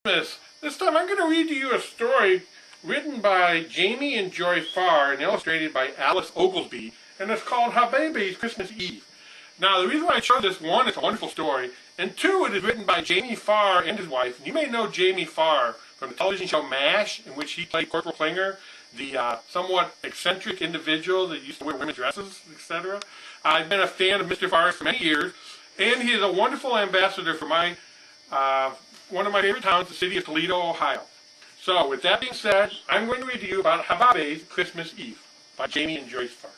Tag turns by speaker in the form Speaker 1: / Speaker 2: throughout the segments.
Speaker 1: This time I'm going to read to you a story written by Jammie and Joy Farr and illustrated by Alice Oglesby, and it's called Hababy's Christmas Eve. Now, the reason why I chose this, one, it's a wonderful story, and two, it is written by Jammie Farr and his wife. And you may know Jammie Farr from the television show MASH, in which he played Corporal Klinger, the somewhat eccentric individual that used to wear women's dresses, etc. I've been a fan of Mr. Farr for many years, and he is a wonderful ambassador for my one of my favorite towns, the city of Toledo, Ohio. So, with that being said, I'm going to read to you about Hababy's Christmas Eve by Jammie and Joy Farr.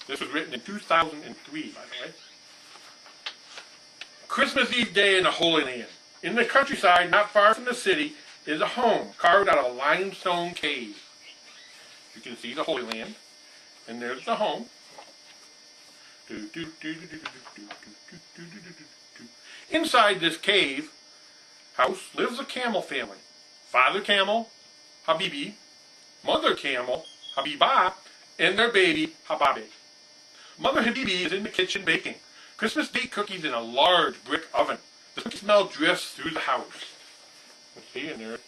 Speaker 1: This was written in 2003, by the way. Christmas Eve day in the Holy Land. In the countryside, not far from the city, is a home carved out of a limestone cave. You can see the Holy Land, and there's the home. Inside this cave house lives a camel family. Father camel, Habibi, mother camel, Habiba, and their baby, Hababy. Mother Habibi is in the kitchen baking Christmas Day cookies in a large brick oven. The cookie smell drifts through the house. Let's see, and there's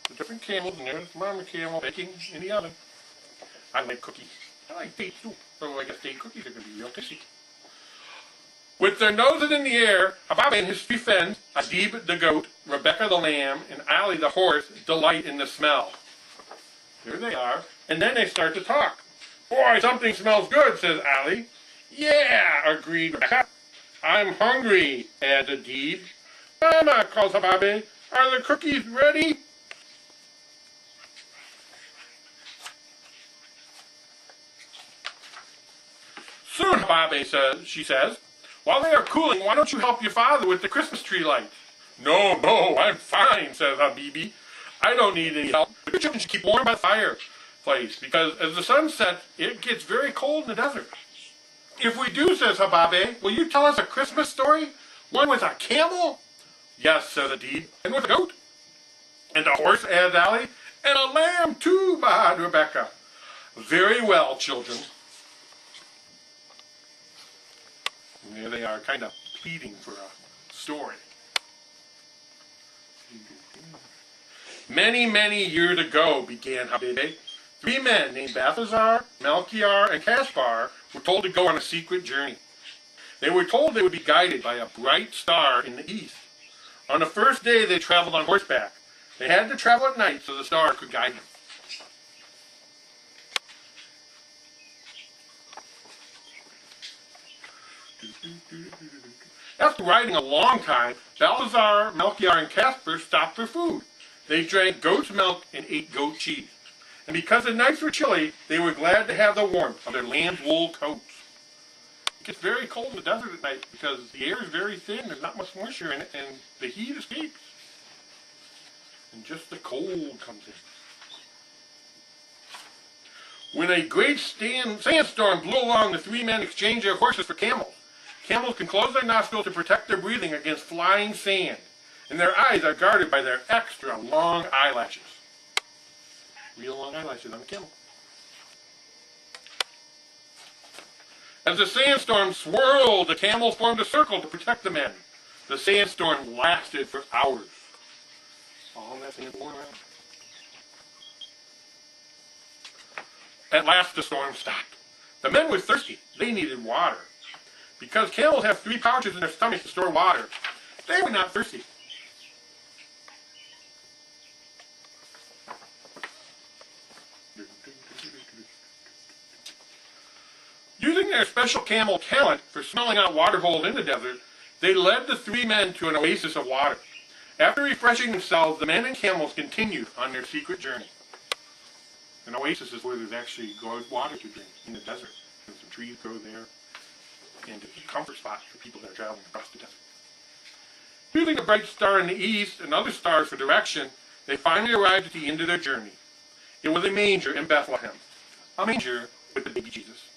Speaker 1: the different camels, and there's Mama camel baking in the oven. I like cookies. I like dates too. So I guess date cookies are going to be real tasty. With their noses in the air, Hababy and his three friends, Adib the goat, Rebecca the lamb, and Ali the horse, delight in the smell. There they are, and then they start to talk. Boy, something smells good, says Ali. Yeah, agreed Rebecca. I'm hungry, adds Adib. Mama, calls Hababy. Are the cookies ready? Soon, Hababy says, she says. While they are cooling, why don't you help your father with the Christmas tree lights? No, I'm fine, says Habibi. I don't need any help. The children should keep warm by the fireplace, because as the sun sets, it gets very cold in the desert. If we do, says Hababy, will you tell us a Christmas story? One with a camel? Yes, says Adib. And with a goat? And a horse, adds Ali. And a lamb too, bawed Rebecca. Very well, children. And there they are, kind of pleading for a story. Many years ago, began Hababy, three men named Balthazar, Melchior, and Caspar were told to go on a secret journey. They were told they would be guided by a bright star in the east. On the first day, they traveled on horseback. They had to travel at night so the star could guide them. After riding a long time, Balthazar, Melchior, and Caspar stopped for food. They drank goat's milk and ate goat cheese. And because the nights were chilly, they were glad to have the warmth of their lamb's wool coats. It gets very cold in the desert at night because the air is very thin, there's not much moisture in it, and the heat escapes. And just the cold comes in. When a great sandstorm blew along, the three men exchanged their horses for camels. Camels can close their nostrils to protect their breathing against flying sand, and their eyes are guarded by their extra long eyelashes. Real long eyelashes on a camel. As the sandstorm swirled, the camels formed a circle to protect the men. The sandstorm lasted for hours. All that sand blowing around. At last the storm stopped. The men were thirsty. They needed water. Because camels have 3 pouches in their stomachs to store water, they were not thirsty. Using their special camel talent for smelling out water holes in the desert, they led the 3 men to an oasis of water. After refreshing themselves, the men and camels continued on their secret journey. An oasis is where there's actually water to drink in the desert. And some trees grow there. And it's a comfort spot for people that are traveling across the desert. Using a bright star in the east and other stars for direction, they finally arrived at the end of their journey. It was a manger in Bethlehem. A manger with the baby Jesus.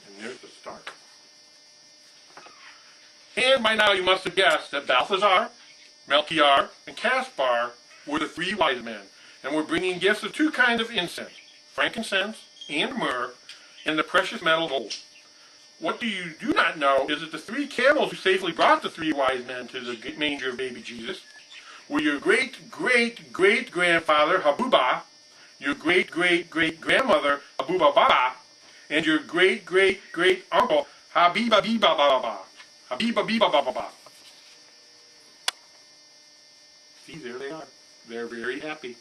Speaker 1: And there's the star. And by now you must have guessed that Balthazar, Melchior, and Caspar were the 3 wise men, and were bringing gifts of 2 kinds of incense, frankincense and myrrh, and the precious metal gold. what you do not know is that the 3 camels who safely brought the 3 wise men to the manger of baby Jesus were your great-great-great-grandfather Habuba, your great-great-great-grandmother Habuba Baba, and your great-great-great-uncle Hababy Baba. Hababy Baba. See, there they are. They're very happy.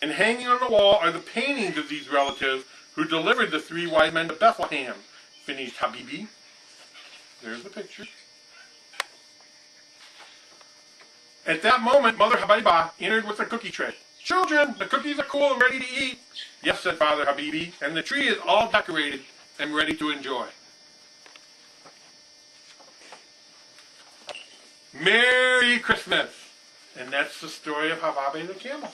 Speaker 1: And hanging on the wall are the paintings of these relatives who delivered the 3 wise men to Bethlehem, finished Habibi. There's the picture. At that moment, Mother Habiba entered with a cookie tray. "Children, the cookies are cool and ready to eat." "Yes," said Father Habibi, "and the tree is all decorated and ready to enjoy." Merry Christmas! And that's the story of Hababy the Camel.